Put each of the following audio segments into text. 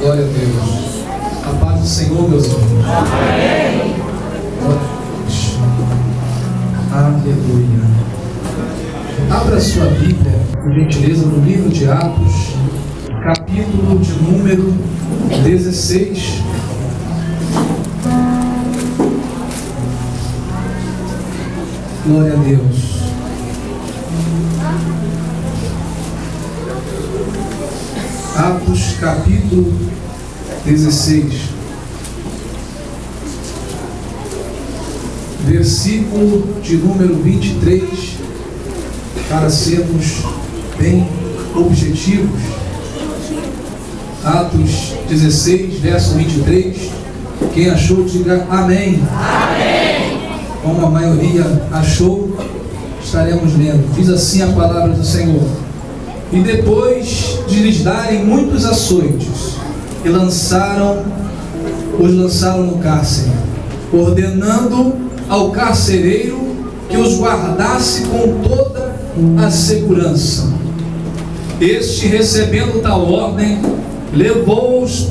Glória a Deus. A paz do Senhor, meus irmãos. Amém. Glória a Deus. Aleluia. Abra sua Bíblia, por gentileza, no livro de Atos, capítulo de número 16. Glória a Deus. Atos capítulo 16, versículo de número 23, para sermos bem objetivos. Atos 16, verso 23. Quem achou, diga amém. Amém. Como a maioria achou, estaremos lendo. Diz assim a palavra do Senhor: e depois de lhes darem muitos açoites, os lançaram no cárcere, ordenando ao carcereiro que os guardasse com toda a segurança. Este, recebendo tal ordem, levou-os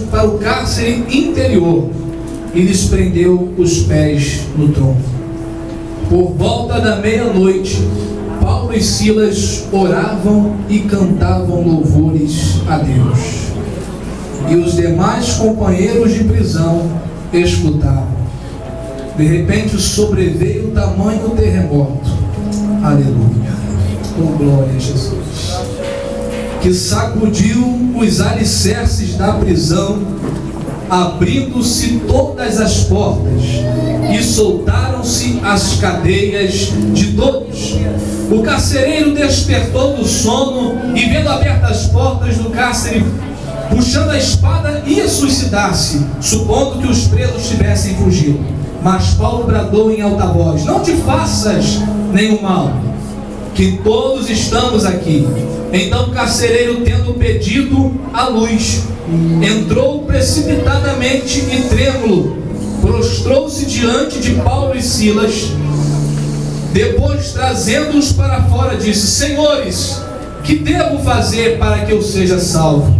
para o cárcere interior e lhes prendeu os pés no tronco. Por volta da meia-noite, Paulo e Silas oravam e cantavam louvores a Deus. E os demais companheiros de prisão escutavam. De repente sobreveio tamanho terremoto. Aleluia. Com glória a Jesus. Que sacudiu os alicerces da prisão, abrindo-se todas as portas e soltaram-se as cadeias de todos. O carcereiro despertou do sono e, vendo abertas as portas do cárcere, puxando a espada, ia suicidar-se, supondo que os presos tivessem fugido. Mas Paulo bradou em alta voz: não te faças nenhum mal, que todos estamos aqui. Então o carcereiro, tendo pedido a luz, entrou precipitadamente e trêmulo, prostrou-se diante de Paulo e Silas. Depois, trazendo-os para fora, disse: senhores, que devo fazer para que eu seja salvo?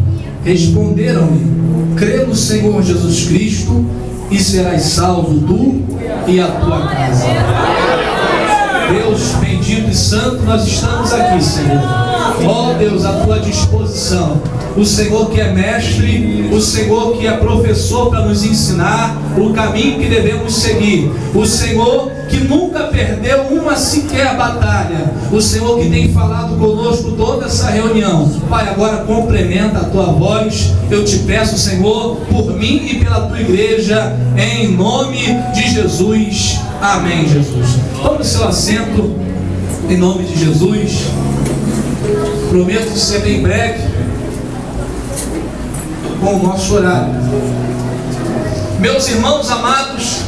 Responderam-lhe: crê no Senhor Jesus Cristo e serás salvo, tu e a tua casa. Deus bendito e santo, nós estamos aqui, Senhor. Ó Deus, à tua disposição. O Senhor que é mestre, o Senhor que é professor para nos ensinar o caminho que devemos seguir, o Senhor que nunca perdeu uma sequer batalha, o Senhor que tem falado conosco toda essa reunião. Pai, agora complementa a tua voz, eu te peço, Senhor, por mim e pela tua igreja, em nome de Jesus. Amém, Jesus. Tome o seu assento, em nome de Jesus. Prometo ser bem breve com o nosso horário. Meus irmãos amados,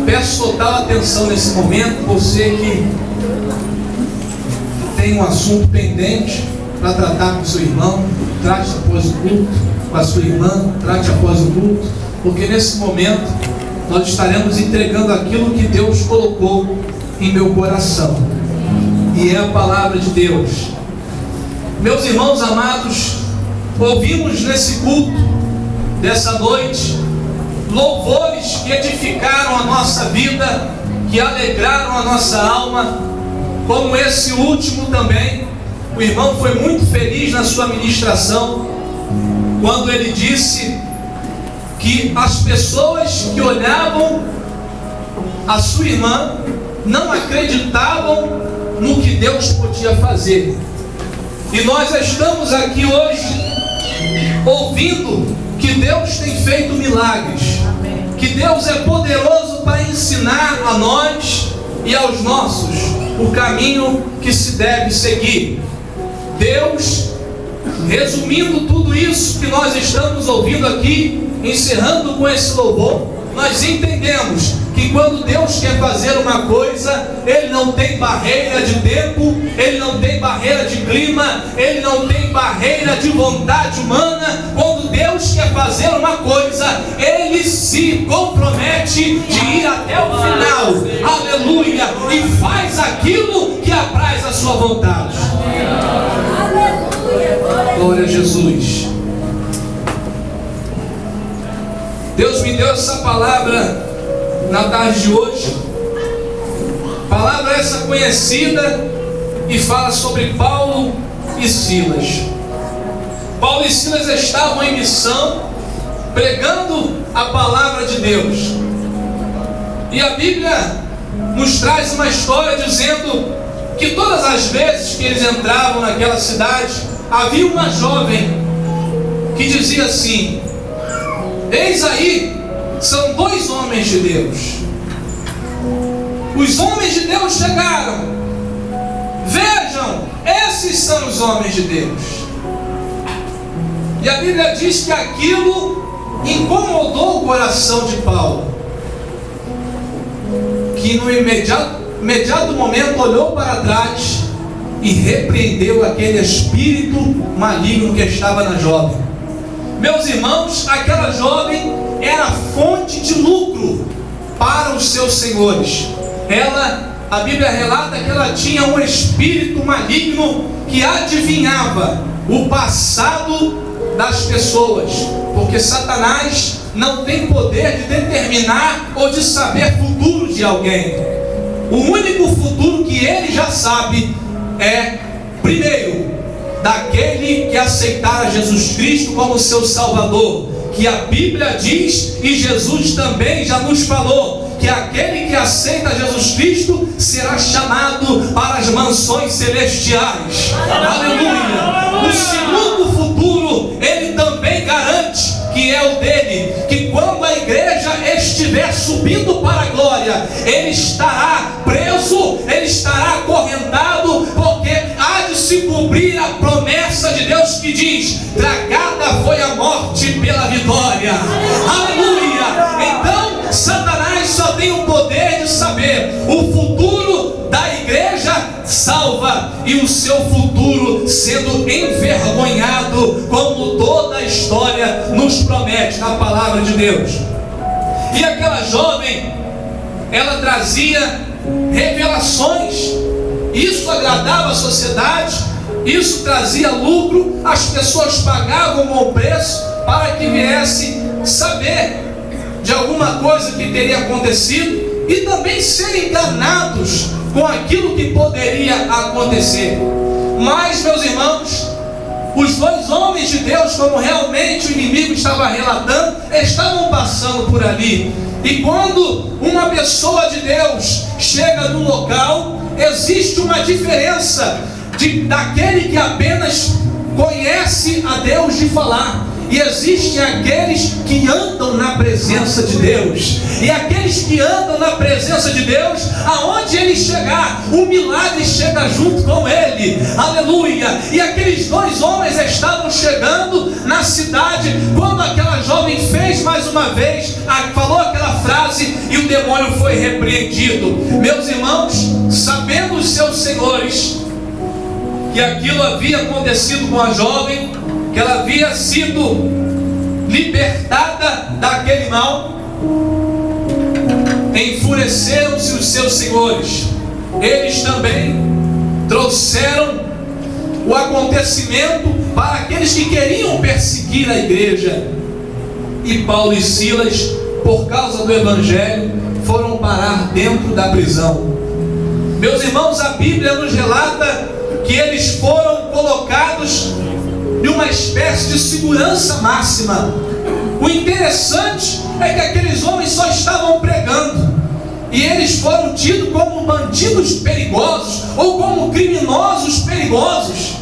peço total atenção nesse momento. Você que tem um assunto pendente para tratar com seu irmão, trate após o culto. Com a sua irmã, trate após o culto, porque nesse momento nós estaremos entregando aquilo que Deus colocou em meu coração, e é a palavra de Deus. Meus irmãos amados, ouvimos nesse culto dessa noite louvores que edificaram a nossa vida, que alegraram a nossa alma, como esse último também. O irmão foi muito feliz na sua ministração, quando ele disse que as pessoas que olhavam a sua irmã não acreditavam no que Deus podia fazer. E nós estamos aqui hoje ouvindo que Deus tem feito milagres, que Deus é poderoso para ensinar a nós e aos nossos o caminho que se deve seguir. Deus, resumindo tudo isso que nós estamos ouvindo aqui, encerrando com esse louvor, nós entendemos que quando Deus quer fazer uma coisa, Ele não tem barreira de tempo, Ele não tem barreira de clima, Ele não tem barreira de vontade humana. Quando Deus quer fazer uma coisa, Ele se compromete de ir até o final, aleluia, e faz aquilo que apraz a sua vontade. Glória a Jesus. deu essa palavra na tarde de hoje. Palavra essa conhecida e fala sobre Paulo e Silas. Paulo e Silas estavam em missão, pregando a palavra de Deus. E a Bíblia nos traz uma história dizendo que todas as vezes que eles entravam naquela cidade, havia uma jovem que dizia assim: eis aí, são 2 homens de Deus. Os homens de Deus chegaram. Vejam, esses são os homens de Deus. E a Bíblia diz que aquilo incomodou o coração de Paulo, que no imediato momento olhou para trás e repreendeu aquele espírito maligno que estava na jovem. Meus irmãos, aquela jovem era fonte de lucro para os seus senhores. A Bíblia relata que ela tinha um espírito maligno que adivinhava o passado das pessoas, porque Satanás não tem poder de determinar ou de saber o futuro de alguém. O único futuro que ele já sabe é, primeiro, daquele que aceitar Jesus Cristo como seu Salvador, que a Bíblia diz, e Jesus também já nos falou, que aquele que aceita Jesus Cristo será chamado para as mansões celestiais. Aleluia! O segundo futuro, ele também garante, que é o dele, que quando a igreja estiver subindo para a glória, ele estará preso, ele estará acorrentado, porque há de se cumprir a promessa de Deus que diz: tragada foi a morte pela vitória. Aleluia! Então Satanás só tem o poder de saber o futuro da igreja salva e o seu futuro sendo envergonhado, como toda a história nos promete na palavra de Deus. E aquela jovem, ela trazia revelações. Isso agradava a sociedade, isso trazia lucro. As pessoas pagavam um bom preço para que viesse saber de alguma coisa que teria acontecido e também ser enganados com aquilo que poderia acontecer. Mas, meus irmãos, os 2 homens de Deus, como realmente o inimigo estava relatando, estavam passando por ali. E quando uma pessoa de Deus chega no local, existe uma diferença daquele que apenas conhece a Deus de falar. E existem aqueles que andam na presença de Deus. E aqueles que andam na presença de Deus, aonde ele chegar, o milagre chega junto com ele. Aleluia! E aqueles 2 homens estavam chegando na cidade, quando aquela jovem fez mais uma vez, falou aquela frase, e o demônio foi repreendido. Meus irmãos, sabendo os seus senhores que aquilo havia acontecido com a jovem, que ela havia sido libertada daquele mal, enfureceram-se os seus senhores. Eles também trouxeram o acontecimento para aqueles que queriam perseguir a igreja. E Paulo e Silas, por causa do Evangelho, foram parar dentro da prisão. Meus irmãos, a Bíblia nos relata que eles foram colocados de uma espécie de segurança máxima. O interessante é que aqueles homens só estavam pregando, e eles foram tidos como bandidos perigosos, ou como criminosos perigosos,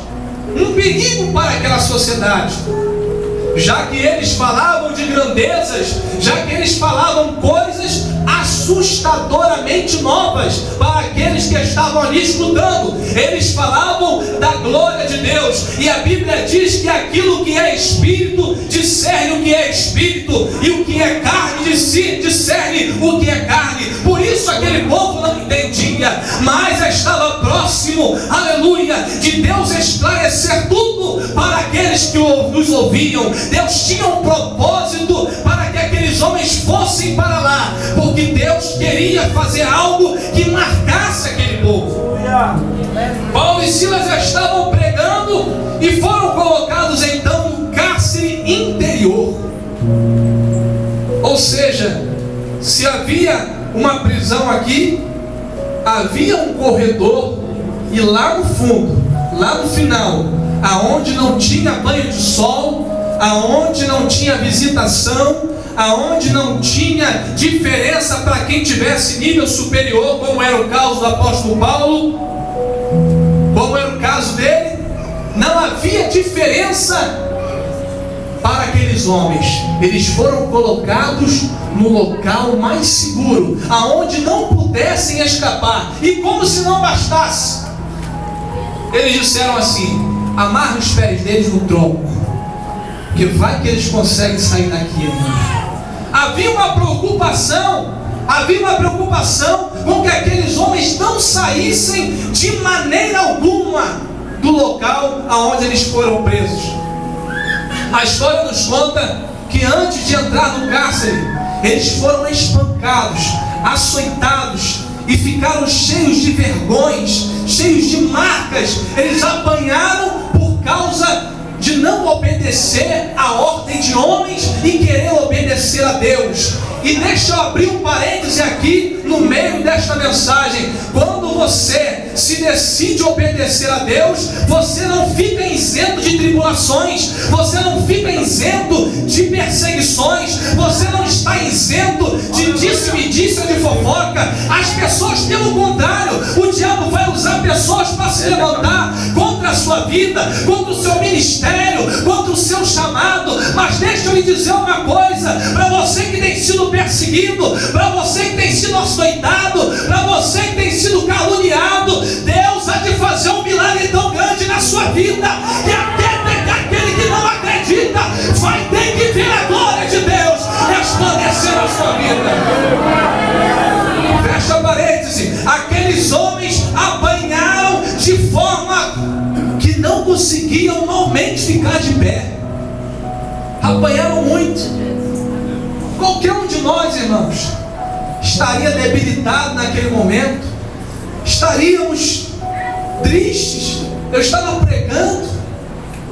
um perigo para aquela sociedade, já que eles falavam de grandezas, já que eles falavam coisas assustadoramente novas para aqueles que estavam ali escutando. Eles falavam da glória de Deus, e a Bíblia diz que aquilo que é espírito discerne o que é espírito, e o que é carne discerne o que é carne. Por isso aquele povo não entendia, mas estava próximo, aleluia, de Deus esclarecer tudo para aqueles que os ouviam. Deus tinha um propósito para que aqueles homens fossem para lá, porque Deus queria fazer algo que marcasse aquele povo. Paulo e Silas já estavam pregando e foram colocados então no cárcere interior. Ou Ou seja, se havia uma prisão aqui, havia um corredor, e lá no fundo, lá no final, aonde não tinha banho de sol, aonde não tinha visitação, aonde não tinha diferença para quem tivesse nível superior, como era o caso do apóstolo Paulo, como era o caso dele, não havia diferença para aqueles homens. Eles foram colocados no local mais seguro, aonde não pudessem escapar. E como se não bastasse, eles disseram assim: amarra os pés deles no tronco, que vai que eles conseguem sair daqui, irmãos. Havia uma preocupação com que aqueles homens não saíssem de maneira alguma do local aonde eles foram presos. A história nos conta que antes de entrar no cárcere, eles foram espancados, açoitados e ficaram cheios de vergões, cheios de marcas. Eles apanharam por causa de não obedecer a ordem de homens e querer obedecer a Deus. E deixa eu abrir um parêntese aqui no meio desta mensagem. Quando você se decide obedecer a Deus, você não fica isento de tribulações, você não fica isento de perseguições, você não está isento de disse-me-disse ou de fofoca. As pessoas, pelo contrário, o diabo vai usar pessoas para se levantar contra a sua vida, contra o seu ministério, contra o seu chamado. Mas deixa eu lhe dizer uma coisa, para você que tem sido perseguido, para você que tem sido açoitado, para você que tem sido caluniado, Deus há de fazer um milagre tão grande na sua vida, que até aquele que não acredita vai ter que ver a glória de Deus resplandecer na sua vida. Fecha parêntese. Aqueles homens apanharam de forma que não conseguiam normalmente ficar de pé. Apanharam muito. Qualquer um de nós, irmãos, estaria debilitado naquele momento, estaríamos tristes. Eu estava pregando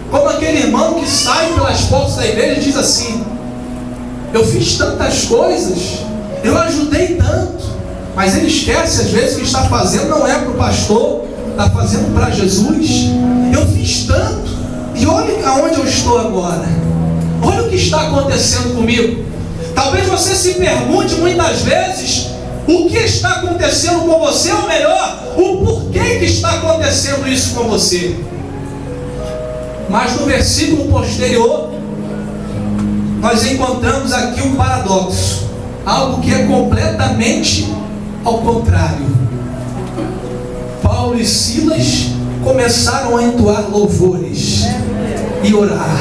como aquele irmão que sai pelas portas da igreja e diz assim: eu fiz tantas coisas, eu ajudei tanto, mas ele esquece às vezes que está fazendo não é para o pastor, está fazendo para Jesus. Eu fiz tanto, e olha aonde eu estou agora, olha o que está acontecendo comigo. Talvez você se pergunte muitas vezes o que está acontecendo com você, ou melhor, o porquê que está acontecendo isso com você. Mas no versículo posterior, nós encontramos aqui um paradoxo, algo que é completamente ao contrário. Paulo e Silas começaram a entoar louvores e orar.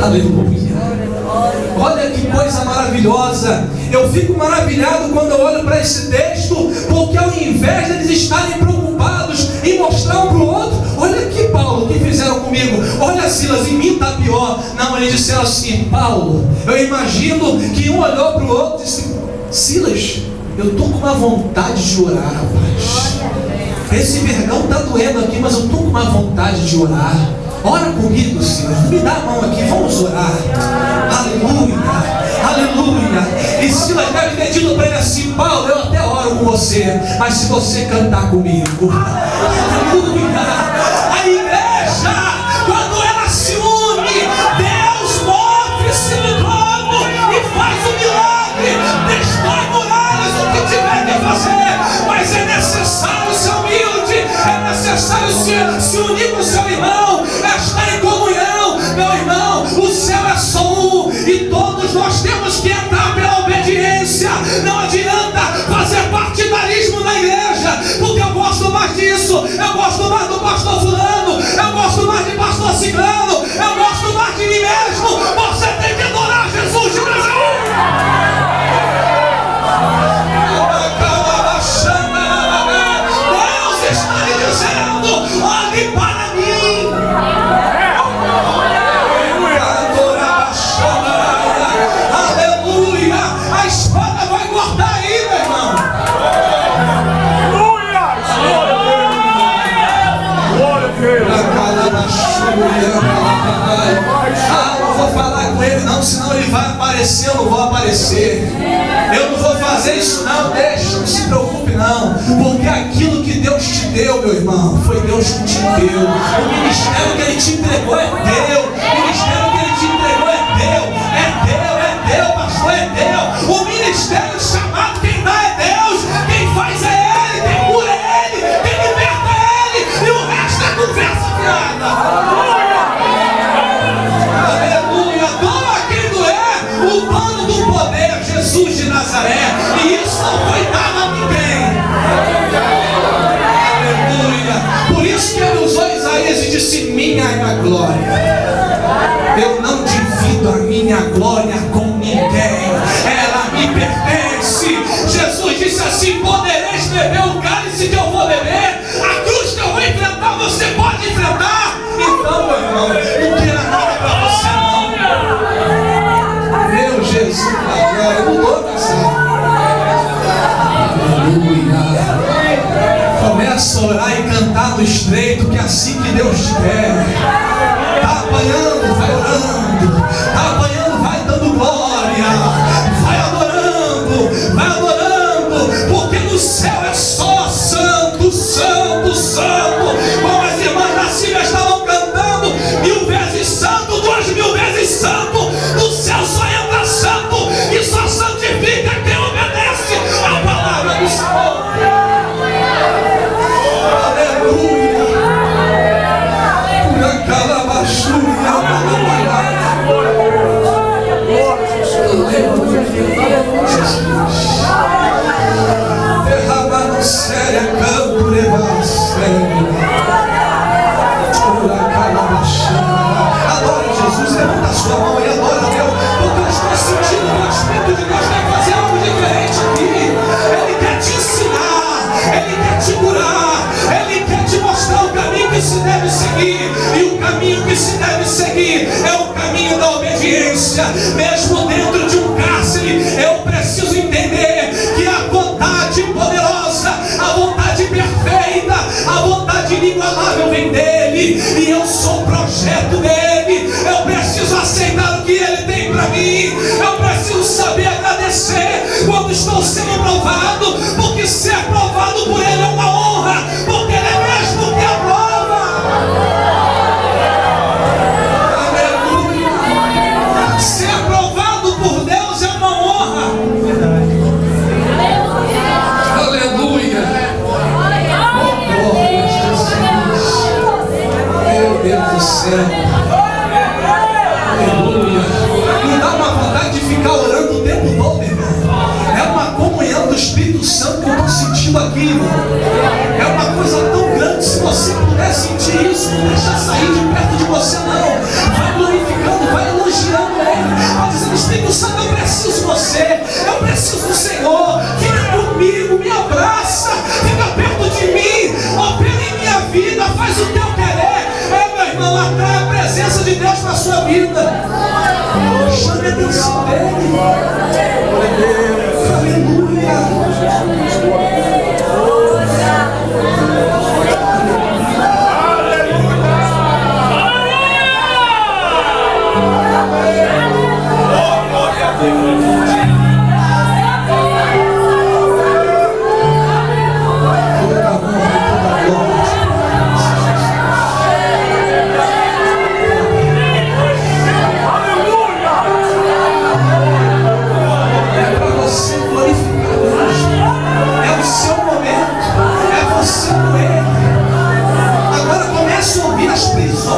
Aleluia. Olha que coisa maravilhosa. Eu fico maravilhado quando eu olho para esse texto, porque ao invés de eles estarem preocupados em mostrar um para o outro, olha aqui, Paulo, o que fizeram comigo, olha, Silas, em mim está pior. Não, eles disseram assim: Paulo, eu imagino que um olhou para o outro e disse: Silas, eu estou com uma vontade de orar, rapaz. Esse vergão está doendo aqui, mas eu estou com uma vontade de orar. Ora comigo, Silas, me dá a mão aqui, vamos orar. Aleluia, aleluia. E Silas deve ter dito para ele assim: Paulo, eu até oro com você, mas se você cantar comigo, aleluia. A igreja, quando ela se une, Deus move-se no trono e faz o milagre, destrói muralhas, o que tiver que fazer. Mas é necessário ser humilde, é necessário se unir com o seu irmão, estar em comunhão. Meu irmão, o céu é só um, e todos nós temos que entrar pela obediência. Não adianta fazer partidarismo na igreja, porque eu gosto mais disso, eu gosto mais do pastor fulano, eu gosto mais de pastor ciclano, eu gosto mais de mim mesmo. Você tem que adorar Jesus de Brasil. Deus está lhe dizendo: olhe para mim. Aleluia. A espada vai cortar aí, meu irmão. Glória a Deus. Ah, não vou falar com ele não, senão ele vai aparecer, eu não vou aparecer. Eu não vou fazer isso não, deixa, não se preocupe não. Porque aquilo que Deus te deu, meu irmão, foi Deus que te deu. O ministério que Ele te entregou é teu. O ministério que Ele te entregou é teu. É teu, pastor, é teu. O ministério chamado, quem dá é Deus. Quem faz é Ele, quem cura é Ele, quem liberta é Ele. E o resto é conversa fiada. O dono do poder, Jesus de Nazaré, e isso não foi dado a ninguém. Aleluia. Por isso que ele usou Isaías e disse: minha é a glória. Eu não divido a minha glória com ninguém, ela me pertence. Jesus disse assim: podereis beber o cálice que eu vou beber, a cruz que eu vou enfrentar, você pode enfrentar. Então, meu irmão, não queira nada para você não. Meu Jesus, agora mudou, pessoal. Aleluia. Começa a orar e cantar do estreito, que é assim que Deus te quer. Está apanhando, vai orando. Está apanhando, vai dando glória. Vai adorando, porque no céu é só santo, santo, santo. Como as irmãs da Síria estavam cantando, 1000 vezes santo, 2000 vezes santo. No céu só entra santo, e só santifica quem obedece a palavra do Senhor. Aleluia. Pura calabachura, derrama no sério campo, adora Jesus, levanta a sua mão e adora a Deus, porque eu estou sentindo que o Espírito de Deus vai fazer algo diferente aqui. Ele quer te ensinar, Ele quer te curar, Ele quer te mostrar o caminho que se deve seguir, e o caminho que se deve seguir é o caminho da obediência. Mesmo dentro de um cárcere, eu preciso entender que a vontade poderosa, a vontade perfeita, a vontade inigualável vem dele, e eu sou o projeto dele. Eu preciso aceitar o que ele tem para mim. Eu preciso saber agradecer quando estou sendo provado, porque ser provado por ele é uma honra, porque ele é mesmo que aprova. Aleluia. Ser provado por Deus é uma honra. Aleluia. Oh, glória a Jesus. Meu Deus do céu. Aleluia. Não dá uma vontade de ficar orando o tempo todo, irmão. É uma comunhão do Espírito Santo que eu estou sentindo aqui, irmão. É uma coisa tão grande. Se você puder sentir isso, não deixa sair de perto de você, não. Vai glorificando, vai elogiando ele. Vai dizendo: Espírito Santo, eu preciso de você. Eu preciso do Senhor. Fica comigo, me abraça. Fica perto de mim. Opera em minha vida, faz o teu querer. Meu irmão, atrai a presença de Deus na sua vida. Chame a atenção dele. Aleluia.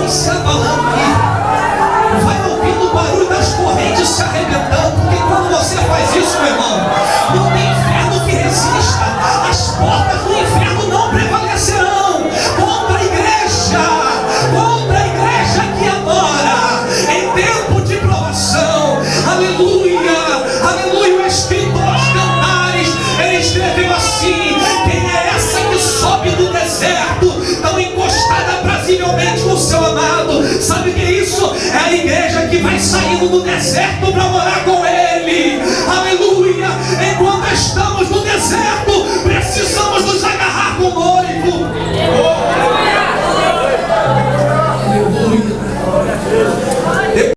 Se abalando aqui, vai ouvindo o barulho das correntes se arrebentando, porque quando você faz isso, meu irmão, não tem inferno que resista. As portas do inferno não prevalecerão contra a igreja que adora em tempo de provação. Aleluia, aleluia. O escritor aos Cantares, ele escreveu assim: quem é essa que sobe do deserto, tão encostada prazivelmente com o seu amado? Sabe o que é isso? É a igreja que vai saindo do deserto para morar com